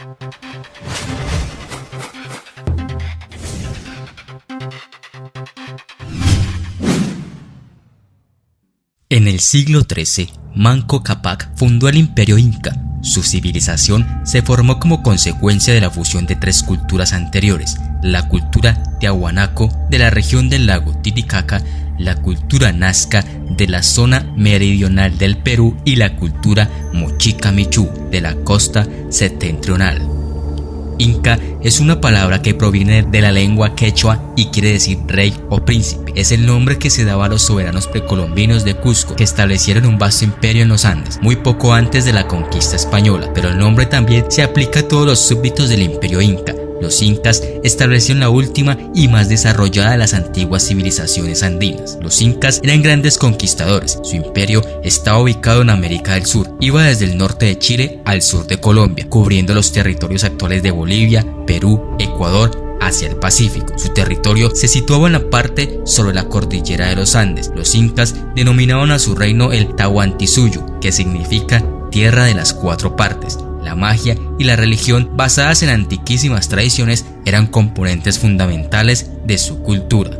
En el siglo XIII, Manco Cápac fundó el Imperio Inca. Su civilización se formó como consecuencia de la fusión de tres culturas anteriores: la cultura Tiahuanaco de la región del lago Titicaca, la cultura Nazca de la zona meridional del Perú y la cultura Mochica Michú de la costa septentrional. Inca es una palabra que proviene de la lengua quechua y quiere decir rey o príncipe. Es el nombre que se daba a los soberanos precolombinos de Cusco, que establecieron un vasto imperio en los Andes, muy poco antes de la conquista española, pero el nombre también se aplica a todos los súbditos del imperio inca. Los incas establecieron la última y más desarrollada de las antiguas civilizaciones andinas. Los incas eran grandes conquistadores. Su imperio estaba ubicado en América del Sur. Iba desde el norte de Chile al sur de Colombia, cubriendo los territorios actuales de Bolivia, Perú, Ecuador, hacia el Pacífico. Su territorio se situaba en la parte sobre la cordillera de los Andes. Los incas denominaban a su reino el Tahuantinsuyo, que significa tierra de las cuatro partes. La magia y la religión, basadas en antiquísimas tradiciones, eran componentes fundamentales de su cultura.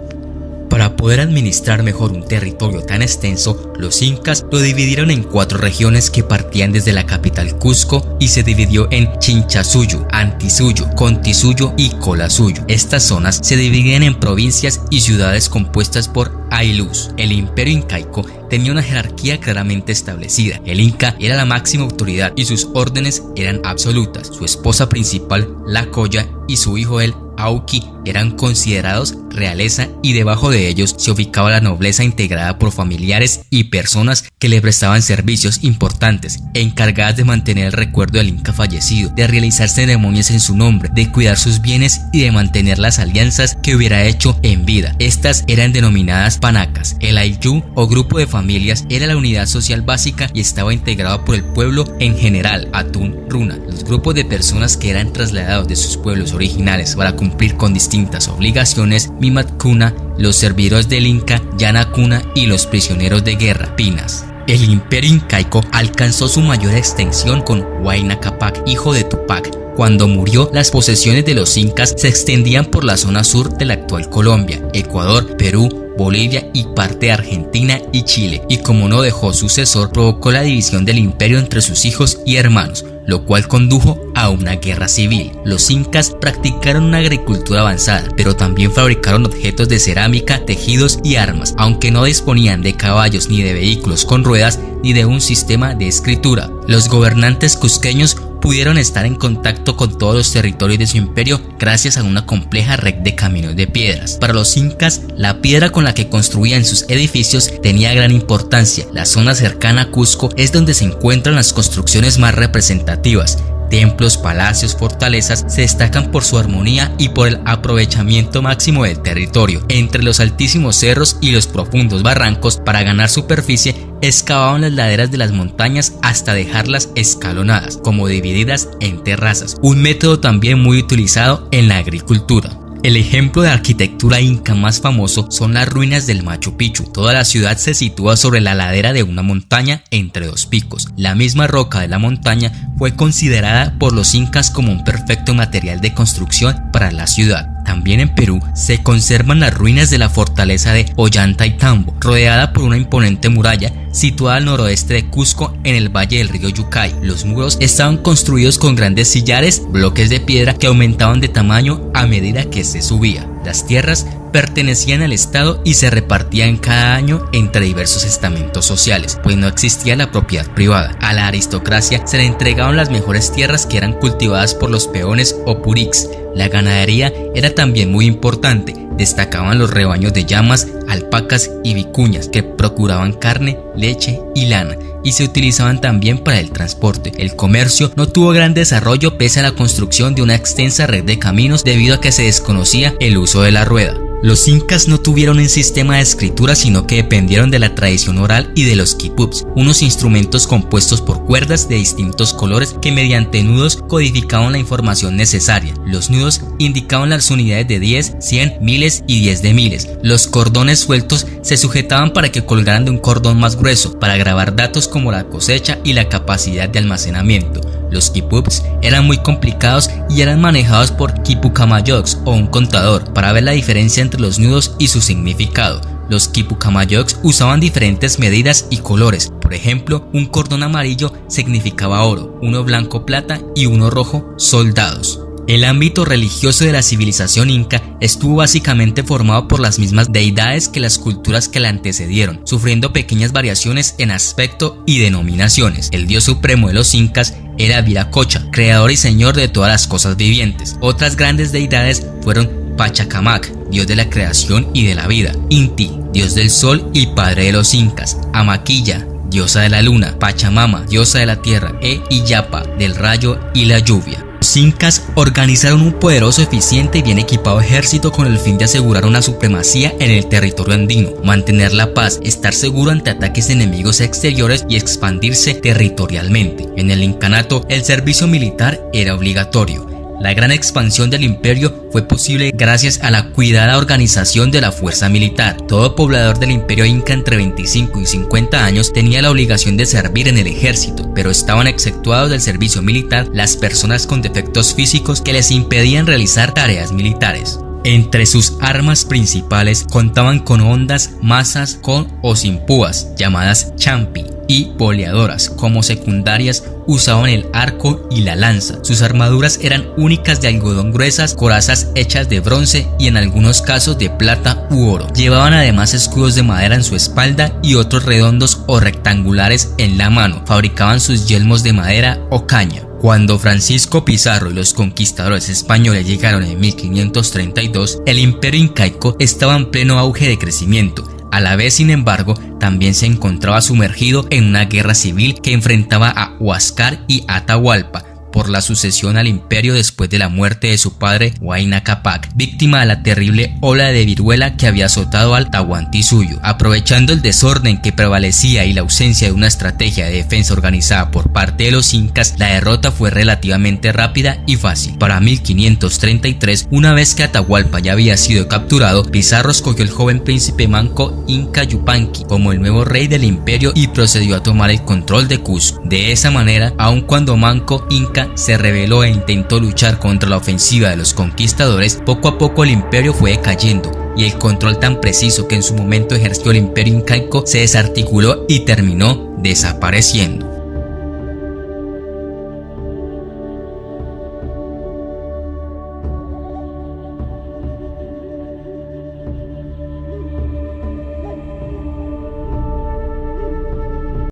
Para poder administrar mejor un territorio tan extenso, los incas lo dividieron en cuatro regiones que partían desde la capital Cusco y se dividió en Chinchasuyo, Antisuyo, Contisuyo y Colasuyo. Estas zonas se dividían en provincias y ciudades compuestas por aylus. El imperio incaico tenía una jerarquía claramente establecida. El inca era la máxima autoridad y sus órdenes eran absolutas. Su esposa principal, la Colla, y su hijo el Auqui eran considerados realeza, y debajo de ellos se ubicaba la nobleza integrada por familiares y personas que le prestaban servicios importantes, encargadas de mantener el recuerdo del inca fallecido, de realizar ceremonias en su nombre, de cuidar sus bienes y de mantener las alianzas que hubiera hecho en vida. Estas eran denominadas panacas. El ayllu o grupo de familias era la unidad social básica y estaba integrado por el pueblo en general, Atún Runa. Los grupos de personas que eran trasladados de sus pueblos originales para cumplir con distintas obligaciones: Mimatkuna, los servidores del Inca, Yanakuna, y los prisioneros de guerra, Pinas. El imperio incaico alcanzó su mayor extensión con Huayna Cápac, hijo de Tupac. Cuando murió, las posesiones de los incas se extendían por la zona sur de la actual Colombia, Ecuador, Perú, Bolivia y parte de Argentina y Chile, y como no dejó sucesor, provocó la división del imperio entre sus hijos y hermanos, lo cual condujo a una guerra civil. Los incas practicaron una agricultura avanzada, pero también fabricaron objetos de cerámica, tejidos y armas, aunque no disponían de caballos ni de vehículos con ruedas ni de un sistema de escritura. Los gobernantes cusqueños pudieron estar en contacto con todos los territorios de su imperio gracias a una compleja red de caminos de piedras. Para los incas, la piedra con la que construían sus edificios tenía gran importancia. La zona cercana a Cusco es donde se encuentran las construcciones más representativas. Templos, palacios, fortalezas se destacan por su armonía y por el aprovechamiento máximo del territorio. Entre los altísimos cerros y los profundos barrancos, para ganar superficie, excavaban las laderas de las montañas hasta dejarlas escalonadas, como divididas en terrazas, un método también muy utilizado en la agricultura. El ejemplo de arquitectura inca más famoso son las ruinas del Machu Picchu. Toda la ciudad se sitúa sobre la ladera de una montaña entre dos picos. La misma roca de la montaña fue considerada por los incas como un perfecto material de construcción para la ciudad. También en Perú se conservan las ruinas de la fortaleza de Ollantaytambo, rodeada por una imponente muralla situada al noroeste de Cusco en el valle del río Yucay. Los muros estaban construidos con grandes sillares, bloques de piedra que aumentaban de tamaño a medida que se subía. Las tierras pertenecían al Estado y se repartían cada año entre diversos estamentos sociales, pues no existía la propiedad privada. A la aristocracia se le entregaban las mejores tierras que eran cultivadas por los peones o puriks. La ganadería era también muy importante. Destacaban los rebaños de llamas, alpacas y vicuñas que procuraban carne, leche y lana, y se utilizaban también para el transporte. El comercio no tuvo gran desarrollo pese a la construcción de una extensa red de caminos debido a que se desconocía el uso de la rueda. Los incas no tuvieron un sistema de escritura, sino que dependieron de la tradición oral y de los quipups, unos instrumentos compuestos por cuerdas de distintos colores que mediante nudos codificaban la información necesaria. Los nudos indicaban las unidades de 10, 100, miles y 10 de miles. Los cordones sueltos se sujetaban para que colgaran de un cordón más grueso, para grabar datos como la cosecha y la capacidad de almacenamiento. Los quipups eran muy complicados y eran manejados por quipucamayocs o un contador para ver la diferencia entre los nudos y su significado. Los quipucamayocs usaban diferentes medidas y colores. Por ejemplo, un cordón amarillo significaba oro, uno blanco plata y uno rojo soldados. El ámbito religioso de la civilización inca estuvo básicamente formado por las mismas deidades que las culturas que la antecedieron, sufriendo pequeñas variaciones en aspecto y denominaciones. El dios supremo de los incas era Viracocha, creador y señor de todas las cosas vivientes. Otras grandes deidades fueron Pachacamac, dios de la creación y de la vida; Inti, dios del sol y padre de los incas; Amaquilla, diosa de la luna; Pachamama, diosa de la tierra; e Illapa, del rayo y la lluvia. Los incas organizaron un poderoso, eficiente y bien equipado ejército con el fin de asegurar una supremacía en el territorio andino, mantener la paz, estar seguro ante ataques enemigos exteriores y expandirse territorialmente. En el incanato, el servicio militar era obligatorio. La gran expansión del imperio fue posible gracias a la cuidada organización de la fuerza militar. Todo poblador del imperio inca entre 25 y 50 años tenía la obligación de servir en el ejército, pero estaban exceptuados del servicio militar las personas con defectos físicos que les impedían realizar tareas militares. Entre sus armas principales contaban con hondas, mazas con o sin púas, llamadas champi, y boleadoras. Como secundarias usaban el arco y la lanza. Sus armaduras eran únicas de algodón gruesas, corazas hechas de bronce y en algunos casos de plata u oro. Llevaban además escudos de madera en su espalda y otros redondos o rectangulares en la mano. Fabricaban sus yelmos de madera o caña. Cuando Francisco Pizarro y los conquistadores españoles llegaron en 1532, el imperio incaico estaba en pleno auge de crecimiento. A la vez, sin embargo, también se encontraba sumergido en una guerra civil que enfrentaba a Huáscar y Atahualpa por la sucesión al imperio después de la muerte de su padre Huayna Cápac, víctima de la terrible ola de viruela que había azotado al Tahuantinsuyo. Aprovechando el desorden que prevalecía y la ausencia de una estrategia de defensa organizada por parte de los incas, la derrota fue relativamente rápida y fácil. Para 1533, una vez que Atahualpa ya había sido capturado, Pizarro escogió al joven príncipe manco Inca Yupanqui como el nuevo rey del imperio y procedió a tomar el control de Cusco. De esa manera, aun cuando Manco Inca se rebeló e intentó luchar contra la ofensiva de los conquistadores, poco a poco el imperio fue decayendo y el control tan preciso que en su momento ejerció el imperio incaico se desarticuló y terminó desapareciendo.